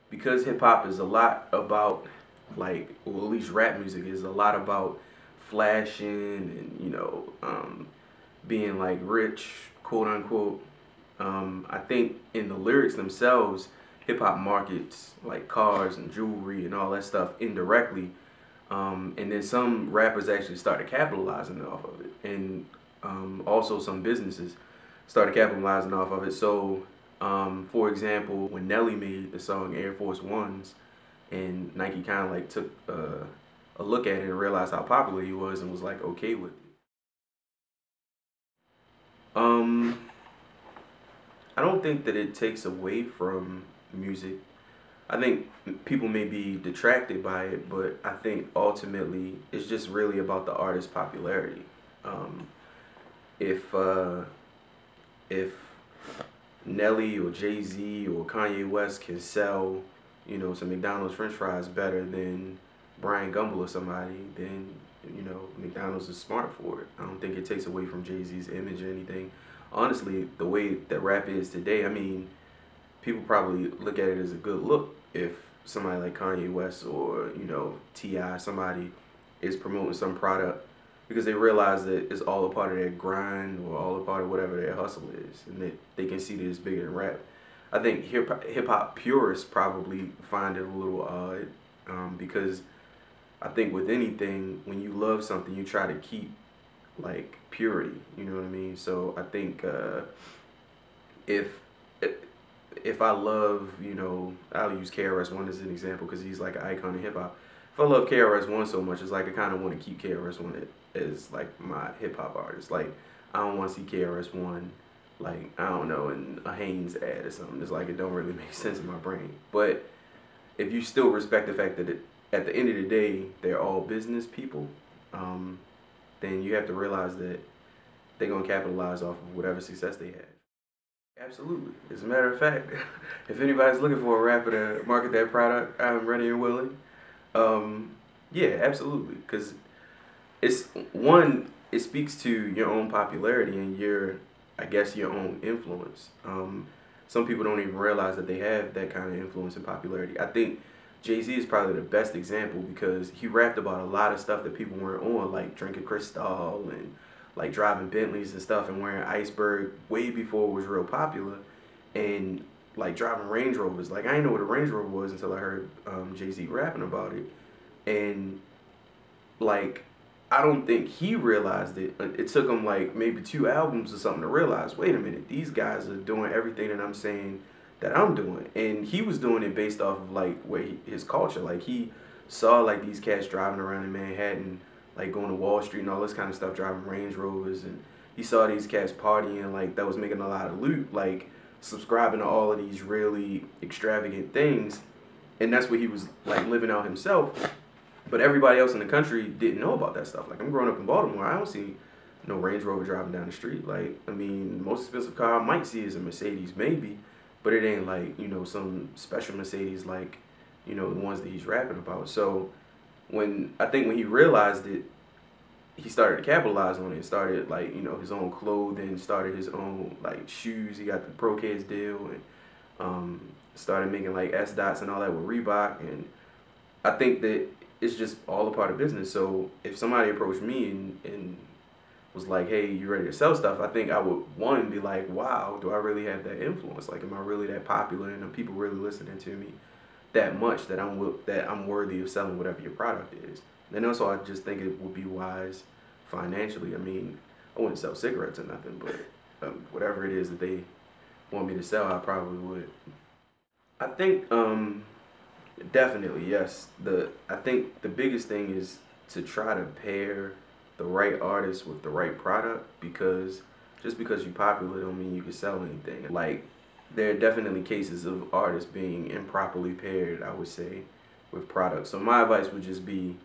because hip hop is a lot about, like, well, at least rap music is a lot about flashing and, being like rich, quote unquote. I think in the lyrics themselves, hip hop markets like cars and jewelry and all that stuff indirectly. And then some rappers actually started capitalizing off of it, and also some businesses started capitalizing off of it. So, for example, when Nelly made the song Air Force Ones, and Nike kind of like took a look at it and realized how popular he was and was like okay with it. Um, I don't think that it takes away from music. I think people may be detracted by it, but I think ultimately it's just really about the artist's popularity. Um, if uh, if Nelly or Jay-Z or Kanye West can sell, some McDonald's French fries better than Brian Gumble or somebody, then McDonald's is smart for it. I don't think it takes away from Jay-Z's image or anything. Honestly, the way that rap is today, I mean, people probably look at it as a good look if somebody like Kanye West or T.I., somebody is promoting some product, because they realize that it's all a part of their grind or all a part of whatever their hustle is, and that they can see that it's bigger than rap. I think hip hop purists probably find it a little odd, because I think with anything, when you love something, you try to keep like purity. You know what I mean? So I think if if I love, I'll use KRS-One as an example because he's like an icon in hip hop. If I love KRS-One so much, it's like I kind of want to keep KRS-One as like my hip hop artist. Like, I don't want to see KRS-One, like, I don't know, in a Hanes ad or something. It's like it don't really make sense in my brain. But if you still respect the fact that at the end of the day they're all business people, then you have to realize that they're gonna capitalize off of whatever success they have. Absolutely. As a matter of fact, if anybody's looking for a rapper to market that product, I'm ready and willing. Yeah, absolutely. Because it's one, it speaks to your own popularity and I guess, your own influence. Some people don't even realize that they have that kind of influence and popularity. I think Jay-Z is probably the best example because he rapped about a lot of stuff that people weren't on, like drinking Cristal and like driving Bentleys and stuff and wearing Iceberg way before it was real popular, and like driving Range Rovers. Like, I didn't know what a Range Rover was until I heard Jay-Z rapping about it. And like, I don't think he realized it. It took him like maybe 2 albums or something to realize, wait a minute, these guys are doing everything that I'm saying that I'm doing. And he was doing it based off of like his culture. Like, he saw like these cats driving around in Manhattan, like going to Wall Street and all this kind of stuff, driving Range Rovers, and he saw these cats partying, like, that was making a lot of loot, like subscribing to all of these really extravagant things, and that's what he was like living out himself. But everybody else in the country didn't know about that stuff. Like, I'm growing up in Baltimore, I don't see no Range Rover driving down the street. Like, I mean, the most expensive car I might see is a Mercedes, maybe, but it ain't like, some special Mercedes like, the ones that he's rapping about. So I think when he realized it, he started to capitalize on it. Started like, his own clothing, started his own like shoes. He got the Pro Kids deal, and started making like S dots and all that with Reebok. And I think that it's just all a part of business. So if somebody approached me and was like, hey, you ready to sell stuff, I think I would, one, be like, wow, do I really have that influence? Like, am I really that popular, and are people really listening to me that much that I'm worthy of selling whatever your product is? And also, I just think it would be wise financially. I mean, I wouldn't sell cigarettes or nothing, but whatever it is that they want me to sell, I probably would. I think definitely, yes. I think the biggest thing is to try to pair the right artist with the right product, because just because you're popular don't mean you can sell anything. Like, there are definitely cases of artists being improperly paired, I would say, with products. So my advice would just be,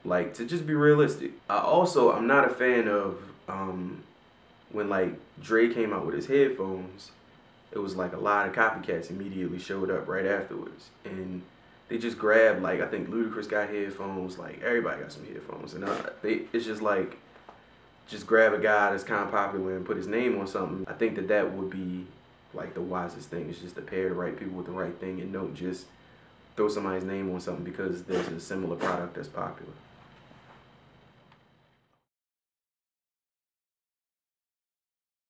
like, to just be realistic. I'm not a fan of when like Dre came out with his headphones. It was like a lot of copycats immediately showed up right afterwards, and they just grabbed, like, I think Ludacris got headphones, like everybody got some headphones, and it's just like, just grab a guy that's kind of popular and put his name on something. I think that would be like the wisest thing, is just to pair the right people with the right thing, and don't just throw somebody's name on something because there's a similar product that's popular.